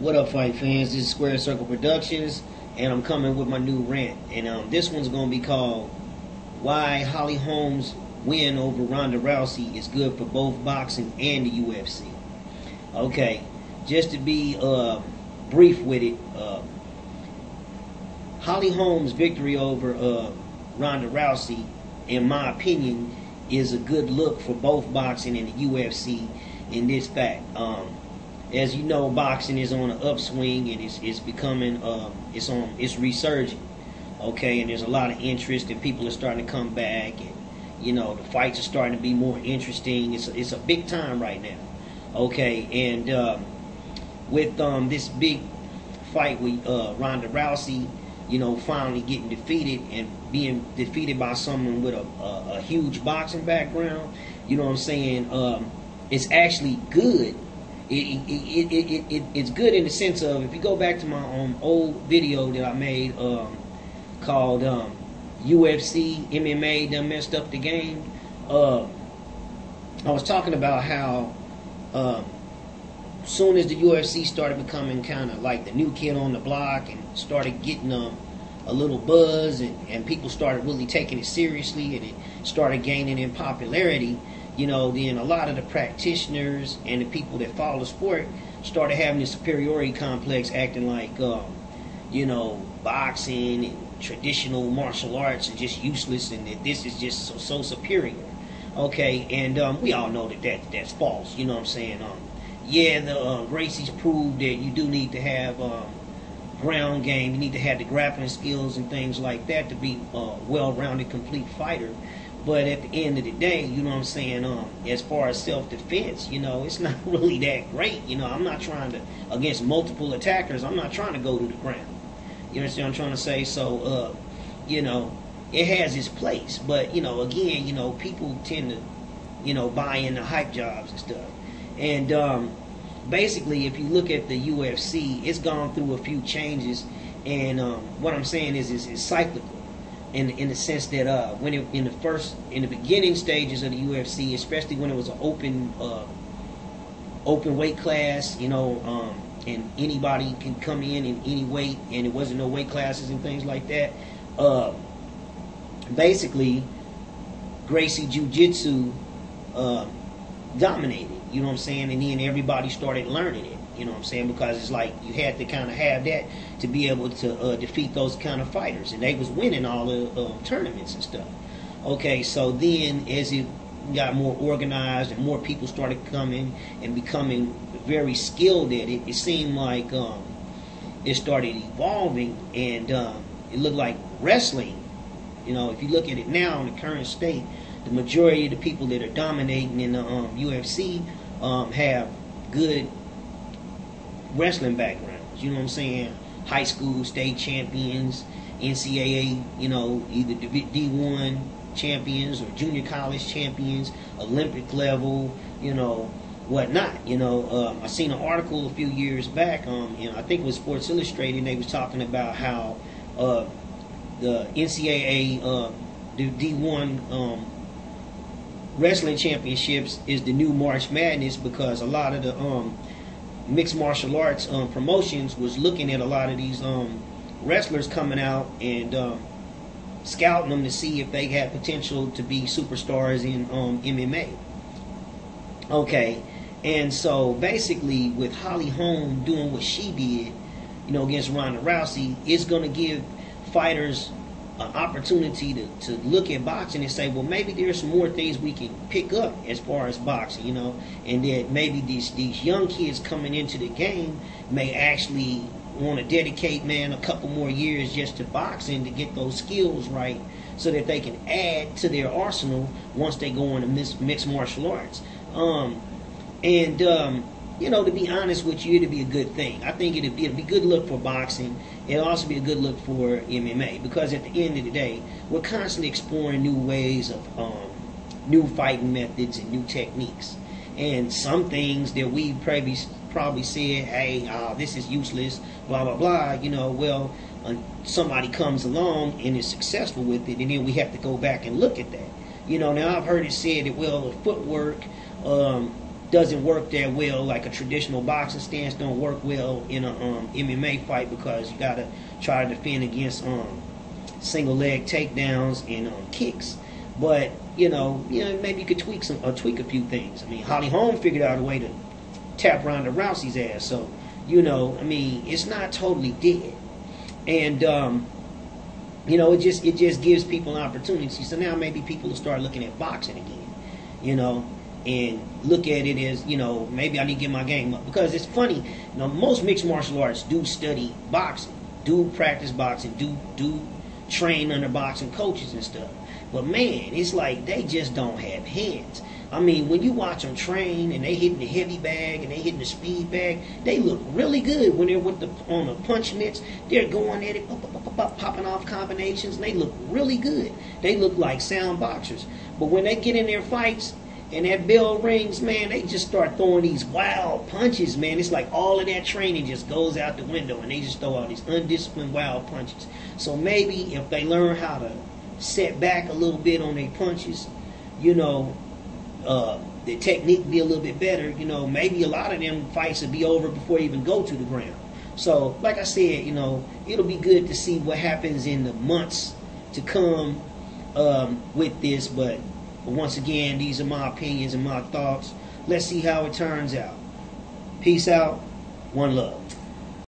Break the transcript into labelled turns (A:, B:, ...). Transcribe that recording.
A: What up, fight fans? This is SquaredCircleProductions, and I'm coming with my new rant. And this one's going to be called "Why Holly Holm's Win Over Ronda Rousey is Good for Both Boxing and the UFC." Okay, just to be brief with it, Holly Holm's victory over Ronda Rousey, in my opinion, is a good look for both boxing and the UFC in this fact. As you know, boxing is on an upswing and it's becoming it's resurging. Okay, and there's a lot of interest and people are starting to come back, and you know the fights are starting to be more interesting. It's a big time right now. Okay, and with this big fight with Ronda Rousey, you know, finally getting defeated and being defeated by someone with a huge boxing background, you know what I'm saying? It's actually good. It's good in the sense of, if you go back to my old video that I made called UFC MMA done messed up the game. I was talking about how soon as the UFC started becoming kind of like the new kid on the block and started getting a little buzz and people started really taking it seriously and it started gaining in popularity, you know, then a lot of the practitioners and the people that follow the sport started having this superiority complex, acting like, you know, boxing and traditional martial arts are just useless and that this is just so superior. Okay, and we all know that's false, you know what I'm saying? Yeah, the Rousey's proved that you do need to have ground game, you need to have the grappling skills and things like that to be a well-rounded, complete fighter. But at the end of the day, you know what I'm saying, as far as self-defense, you know, it's not really that great. You know, I'm not trying to, against multiple attackers, I'm not trying to go to the ground. You understand what I'm trying to say? So, you know, it has its place. But, you know, again, you know, people tend to, you know, buy into hype jobs and stuff. And basically, if you look at the UFC, it's gone through a few changes. And what I'm saying is it's cyclical. In the sense that when in the beginning stages of the UFC, especially when it was an open weight class, you know, and anybody can come in any weight, and it wasn't no weight classes and things like that. Basically, Gracie Jiu-Jitsu dominated. You know what I'm saying? And then everybody started learning it. You know what I'm saying? Because it's like you had to kind of have that to be able to defeat those kind of fighters. And they was winning all the tournaments and stuff. Okay, so then as it got more organized and more people started coming and becoming very skilled at it, it seemed like it started evolving, and it looked like wrestling. You know, if you look at it now in the current state, the majority of the people that are dominating in the UFC have good wrestling backgrounds, you know what I'm saying? High school state champions, NCAA, you know, either D1 champions or junior college champions, Olympic level, you know, whatnot. You know, I seen an article a few years back, you know, I think it was Sports Illustrated, and they was talking about how the NCAA, the D1 wrestling championships is the new March Madness, because a lot of the mixed martial arts promotions was looking at a lot of these wrestlers coming out and scouting them to see if they had potential to be superstars in MMA. Okay, and so basically with Holly Holm doing what she did, you know, against Ronda Rousey, it's going to give fighters an opportunity to look at boxing and say, well, maybe there's some more things we can pick up as far as boxing, you know, and that maybe these young kids coming into the game may actually want to dedicate, man, a couple more years just to boxing to get those skills right, so that they can add to their arsenal once they go into mixed martial arts. You know, to be honest with you, it'd be a good thing. I think it'd be a good look for boxing. It'll also be a good look for MMA, because at the end of the day, we're constantly exploring new ways of new fighting methods and new techniques. And some things that we probably said, hey, this is useless, blah, blah, blah, you know, well, somebody comes along and is successful with it, and then we have to go back and look at that. You know, now I've heard it said that, well, the footwork, doesn't work that well. Like a traditional boxing stance don't work well in a MMA fight, because you gotta try to defend against single leg takedowns and kicks. But maybe you could tweak a few things. I mean, Holm figured out a way to tap Ronda Rousey's ass. So it's not totally dead. And it just gives people an opportunity. So now maybe people will start looking at boxing again, and look at it as, maybe I need to get my game up. Because it's funny, most mixed martial arts do study boxing, do practice boxing, do train under boxing coaches and stuff. But man, it's like they just don't have heads. I mean, when you watch them train and they hitting the heavy bag and they hitting the speed bag, they look really good when they're on the punch mitts. They're going at it, popping off combinations, and they look really good. They look like sound boxers. But when they get in their fights and that bell rings, man, they just start throwing these wild punches, man. It's like all of that training just goes out the window, and they just throw all these undisciplined wild punches. So maybe if they learn how to set back a little bit on their punches, the technique be a little bit better, maybe a lot of them fights will be over before they even go to the ground. So, like I said, it'll be good to see what happens in the months to come with this. But once again, these are my opinions and my thoughts. Let's see how it turns out. Peace out. One love.